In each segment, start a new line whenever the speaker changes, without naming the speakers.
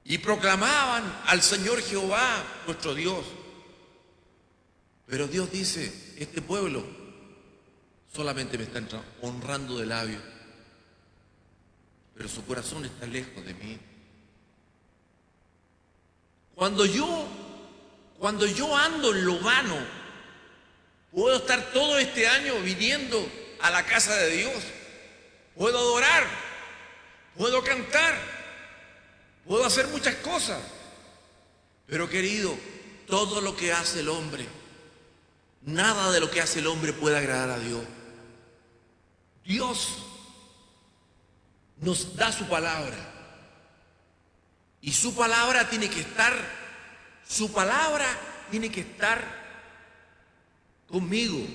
y proclamaban al Señor Jehová, nuestro Dios. Pero Dios dice, este pueblo solamente me está honrando de labios, pero su corazón está lejos de mí. Cuando yo ando en lo vano, puedo estar todo este año viniendo a la casa de Dios, puedo adorar, puedo cantar, puedo hacer muchas cosas, pero querido, todo lo que hace el hombre, nada de lo que hace el hombre puede agradar a Dios. Dios nos da su palabra y su palabra tiene que estar conmigo.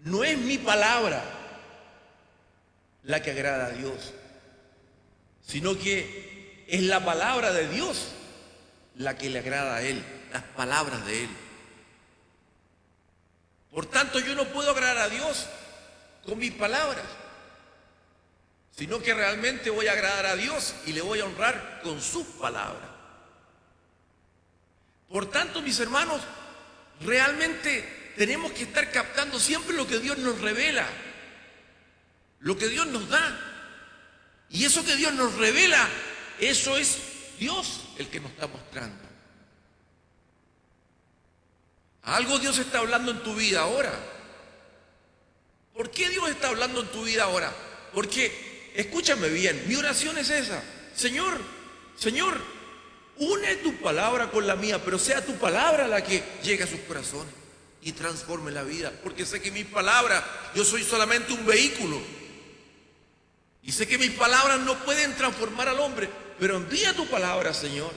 No es mi palabra la que agrada a Dios, sino que es la palabra de Dios la que le agrada a Él, las palabras de Él. Por tanto, yo no puedo agradar a Dios con mis palabras, sino que realmente voy a agradar a Dios y le voy a honrar con sus palabras. Por tanto, mis hermanos, realmente tenemos que estar captando siempre lo que Dios nos revela, lo que Dios nos da. Y eso que Dios nos revela, eso es Dios el que nos está mostrando. Algo Dios está hablando en tu vida ahora. ¿Por qué Dios está hablando en tu vida ahora? Porque, escúchame bien, mi oración es esa. Señor, une tu palabra con la mía, pero sea tu palabra la que llegue a sus corazones y transforme la vida. Porque sé que mis palabras, yo soy solamente un vehículo. Y sé que mis palabras no pueden transformar al hombre, pero envía tu palabra, Señor,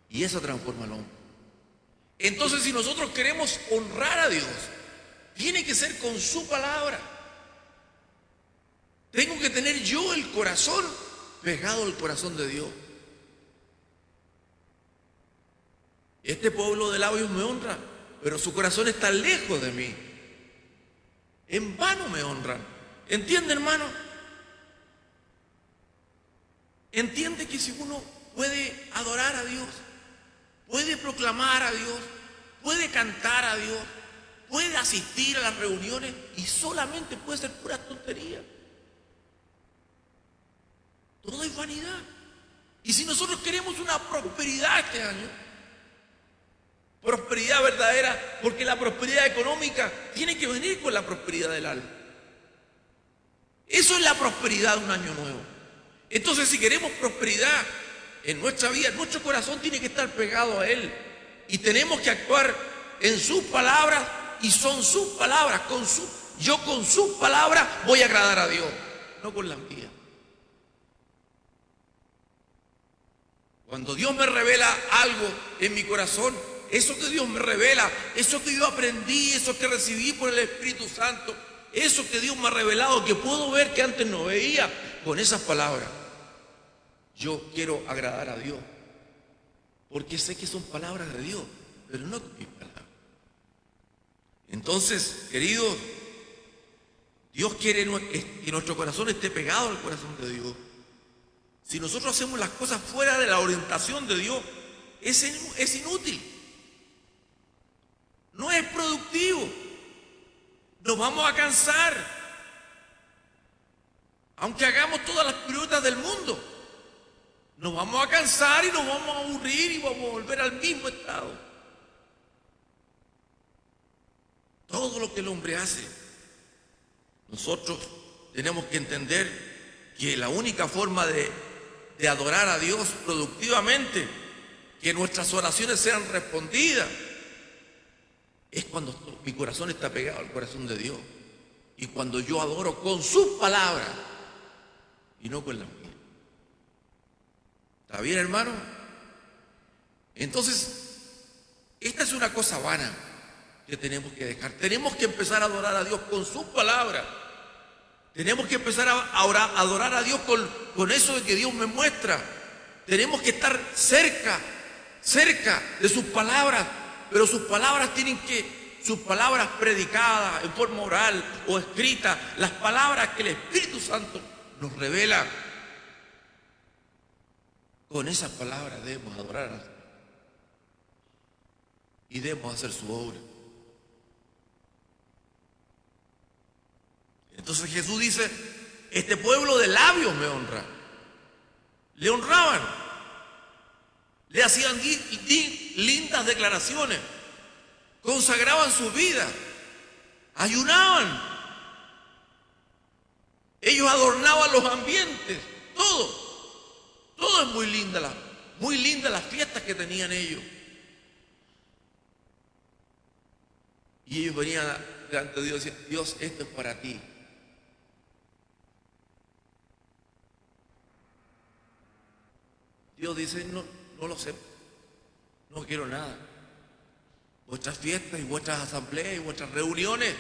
y esa transforma al hombre. Entonces, si nosotros queremos honrar a Dios, tiene que ser con su palabra. Tengo que tener yo el corazón pegado al corazón de Dios. Este pueblo de labios me honra, pero su corazón está lejos de mí. En vano me honran. ¿Entiende, hermano? Entiende que si uno puede adorar a Dios, puede proclamar a Dios, puede cantar a Dios, puede asistir a las reuniones y solamente puede ser pura tontería. Todo es vanidad. Y si nosotros queremos una prosperidad este año, prosperidad verdadera, porque la prosperidad económica tiene que venir con la prosperidad del alma. Eso es la prosperidad de un año nuevo. Entonces, si queremos prosperidad en nuestra vida, nuestro corazón tiene que estar pegado a Él. Y tenemos que actuar en sus palabras, y son sus palabras. Yo con sus palabras voy a agradar a Dios, no con las mías. Cuando Dios me revela algo en mi corazón, eso que Dios me revela, eso que yo aprendí, eso que recibí por el Espíritu Santo, eso que Dios me ha revelado, que puedo ver que antes no veía, con esas palabras, yo quiero agradar a Dios, porque sé que son palabras de Dios, pero no con mis palabras. Entonces, queridos, Dios quiere que nuestro corazón esté pegado al corazón de Dios. Si nosotros hacemos las cosas fuera de la orientación de Dios, es inútil, no es productivo, nos vamos a cansar, aunque hagamos todas las piruetas del mundo. Nos vamos a cansar y nos vamos a aburrir y vamos a volver al mismo estado. Todo lo que el hombre hace, nosotros tenemos que entender que la única forma de adorar a Dios productivamente, que nuestras oraciones sean respondidas, es cuando mi corazón está pegado al corazón de Dios y cuando yo adoro con sus palabras y no con las mías. ¿Está bien, hermano? Entonces, esta es una cosa vana que tenemos que dejar. Tenemos que empezar a adorar a Dios con sus palabras. Tenemos que empezar a adorar a Dios con eso de que Dios me muestra. Tenemos que estar cerca de sus palabras, pero sus palabras sus palabras predicadas en forma oral o escrita, las palabras que el Espíritu Santo nos revela. con esas palabras debemos adorar a Dios y debemos hacer su obra. Entonces Jesús dice, este pueblo de labios me honra. Le honraban, le hacían lindas declaraciones, consagraban su vida, ayunaban, ellos adornaban los ambientes, todo es muy linda las fiestas que tenían ellos. Y ellos venían delante de Dios y decían, Dios, esto es para ti. Dios dice, no lo sé, no quiero nada. Vuestras fiestas y vuestras asambleas y vuestras reuniones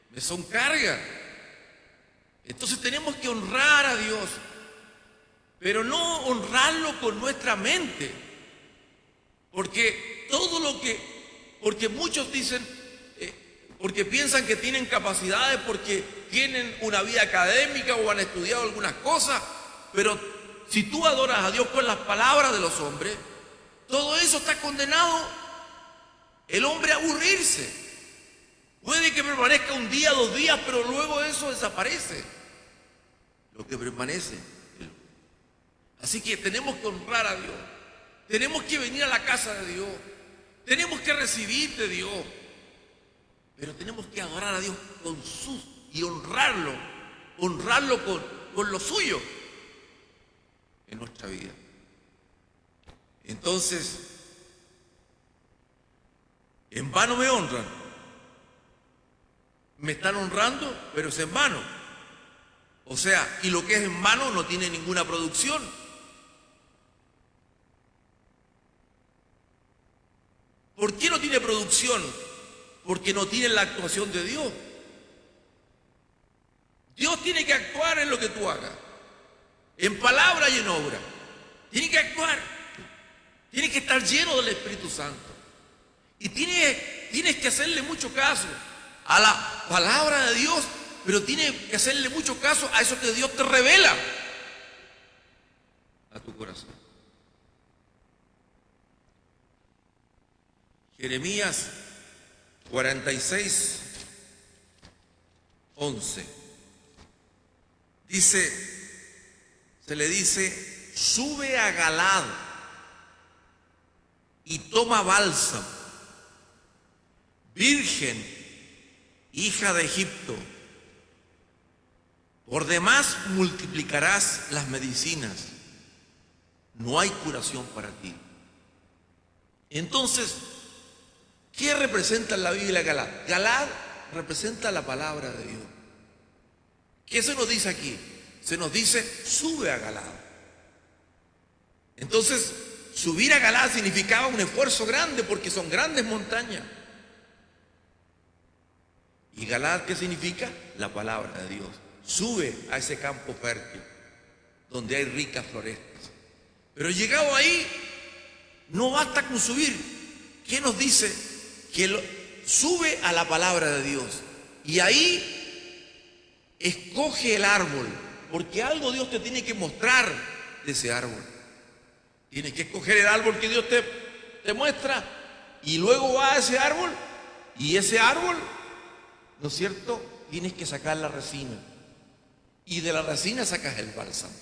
me son carga. Entonces tenemos que honrar a Dios, pero no honrarlo con nuestra mente, porque porque muchos dicen, porque piensan que tienen capacidades, porque tienen una vida académica o han estudiado algunas cosas, pero si tú adoras a Dios con las palabras de los hombres, todo eso está condenado el hombre a aburrirse. Puede que permanezca un día, 2 días, pero luego eso desaparece. Lo que permanece. Así que tenemos que honrar a Dios. Tenemos que venir a la casa de Dios. Tenemos que recibir de Dios. Pero tenemos que adorar a Dios y honrarlo con lo suyo en nuestra vida. Entonces, en vano me honran. Me están honrando, pero es en vano. O sea, y lo que es en vano no tiene ninguna producción. ¿Por qué no tiene producción? Porque no tiene la actuación de Dios. Dios tiene que actuar en lo que tú hagas, en palabra y en obra. Tiene que actuar. Tiene que estar lleno del Espíritu Santo. Y tienes que hacerle mucho caso a la palabra de Dios, pero tienes que hacerle mucho caso a eso que Dios te revela a tu corazón. Jeremías 46, 11. Se le dice, sube a Galaad y toma bálsamo, virgen, hija de Egipto, por demás multiplicarás las medicinas, no hay curación para ti. Entonces, ¿qué representa en la Biblia Galaad? Galaad representa la palabra de Dios. ¿Qué se nos dice aquí? Se nos dice, sube a Galaad. Entonces, subir a Galaad significaba un esfuerzo grande porque son grandes montañas. ¿Y Galaad qué significa? La palabra de Dios. Sube a ese campo fértil donde hay ricas florestas. Pero llegado ahí, no basta con subir. ¿Qué nos dice? Que sube a la palabra de Dios. Y ahí escoge el árbol, porque algo Dios te tiene que mostrar de ese árbol. Tienes que escoger el árbol que Dios te muestra, y luego va a ese árbol, y ese árbol, ¿no es cierto? Tienes que sacar la resina, y de la resina sacas el bálsamo,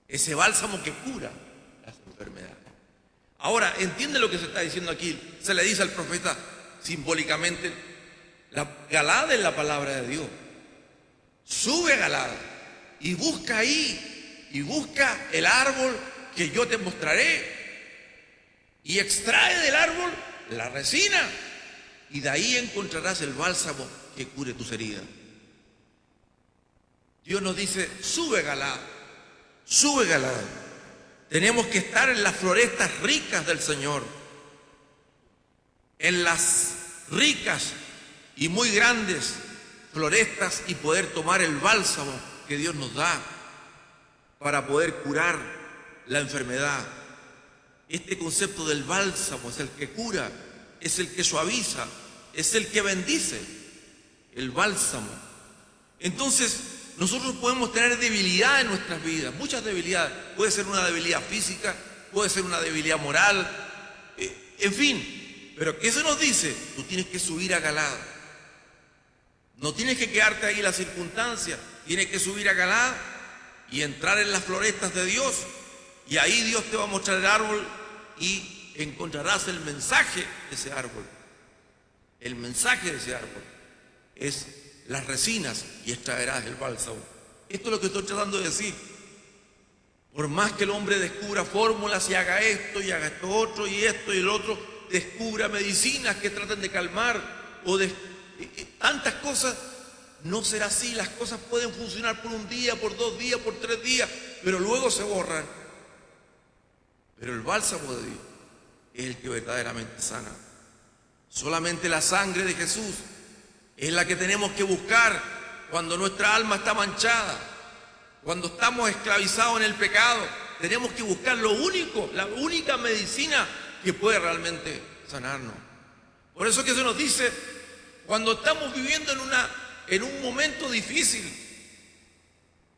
ese bálsamo que cura las enfermedades. Ahora, entiende lo que se está diciendo aquí. Se le dice al profeta simbólicamente, Galaad es la palabra de Dios. Sube a Galaad y busca ahí, y busca el árbol que yo te mostraré, y extrae del árbol la resina, y de ahí encontrarás el bálsamo que cure tus heridas. Dios nos dice, sube Galaad, sube Galaad. Tenemos que estar en las florestas ricas del Señor, en las ricas y muy grandes florestas, y poder tomar el bálsamo que Dios nos da para poder curar la enfermedad. Este concepto del bálsamo es el que cura, es el que suaviza, es el que bendice, el bálsamo. Entonces, nosotros podemos tener debilidad en nuestras vidas, muchas debilidades. Puede ser una debilidad física, puede ser una debilidad moral, en fin. Pero ¿qué se nos dice? Tú tienes que subir a Galaad. No tienes que quedarte ahí en las circunstancias, tienes que subir a Galaad y entrar en las florestas de Dios. Y ahí Dios te va a mostrar el árbol y encontrarás el mensaje de ese árbol. El mensaje de ese árbol es las resinas y extraerás el bálsamo. Esto es lo que estoy tratando de decir. Por más que el hombre descubra fórmulas y haga esto otro y esto y el otro, descubra medicinas que traten de calmar o de tantas cosas, no será así. Las cosas pueden funcionar por un día, por 2 días, por 3 días, pero luego se borran. Pero el bálsamo de Dios es el que verdaderamente sana. Solamente la sangre de Jesús es la que tenemos que buscar cuando nuestra alma está manchada, cuando estamos esclavizados en el pecado. Tenemos que buscar la única medicina que puede realmente sanarnos. Por eso que se nos dice, cuando estamos viviendo en un momento difícil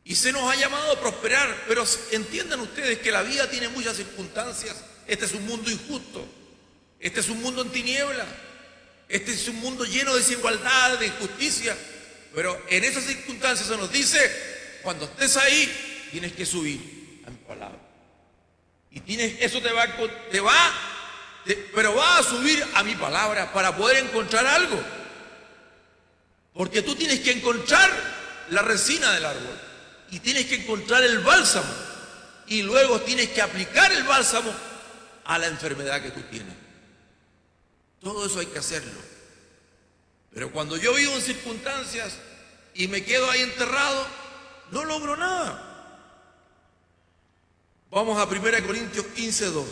y se nos ha llamado a prosperar, pero entiendan ustedes que la vida tiene muchas circunstancias. Este es un mundo injusto, este es un mundo en tinieblas, este es un mundo lleno de desigualdad, de injusticia, pero en esas circunstancias se nos dice, cuando estés ahí, tienes que subir a mi palabra. Y pero vas a subir a mi palabra para poder encontrar algo. Porque tú tienes que encontrar la resina del árbol y tienes que encontrar el bálsamo y luego tienes que aplicar el bálsamo a la enfermedad que tú tienes. Todo eso hay que hacerlo. Pero cuando yo vivo en circunstancias y me quedo ahí enterrado, no logro nada. Vamos a 1 Corintios 15:2.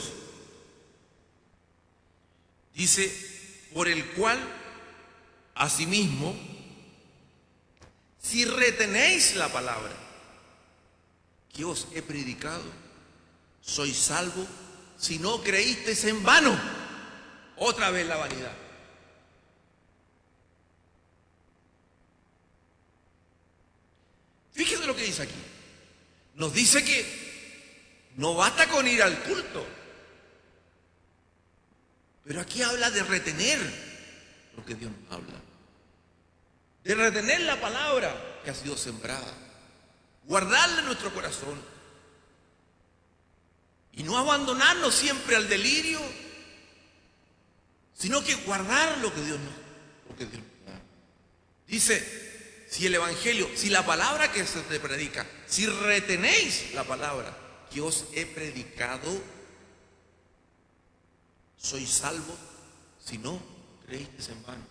Dice, por el cual, asimismo, si retenéis la palabra que os he predicado, sois salvos si no creísteis en vano. Otra vez la vanidad. Fíjese lo que dice aquí. Nos dice que no basta con ir al culto, pero aquí habla de retener lo que Dios nos habla, de retener la palabra que ha sido sembrada, guardarla en nuestro corazón y no abandonarnos siempre al delirio, sino que guardar lo que Dios nos da. Dice, si el evangelio, si la palabra que se te predica, si retenéis la palabra que os he predicado, sois salvos si no creísteis en vano.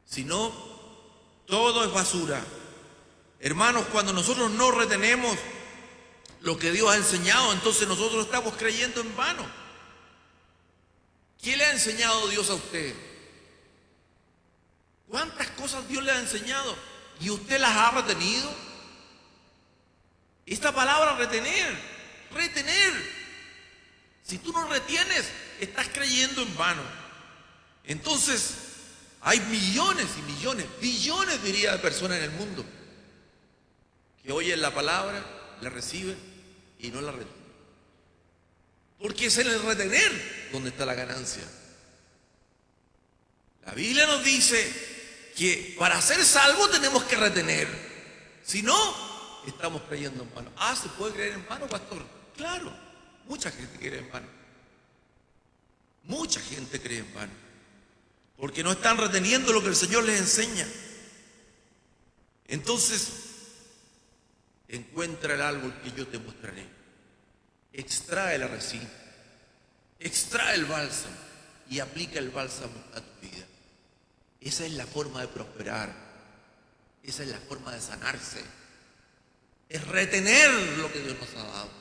Si no, todo es basura. Hermanos, cuando nosotros no retenemos lo que Dios ha enseñado, entonces nosotros estamos creyendo en vano. ¿Qué le ha enseñado Dios a usted? ¿Cuántas cosas Dios le ha enseñado y usted las ha retenido? Esta palabra retener. Si tú no retienes, estás creyendo en vano. Entonces, hay millones y millones, billones diría de personas en el mundo que oyen la palabra, la reciben y no la retienen. Porque es en el retener donde está la ganancia. La Biblia nos dice que para ser salvos tenemos que retener. Si no, estamos creyendo en vano. ¿Se puede creer en vano, pastor? Claro, mucha gente cree en vano. Mucha gente cree en vano. Porque no están reteniendo lo que el Señor les enseña. Entonces, encuentra el árbol que yo te mostraré. Extrae la resina, extrae el bálsamo y aplica el bálsamo a tu vida. Esa es la forma de prosperar. Esa es la forma de sanarse. Es retener lo que Dios nos ha dado.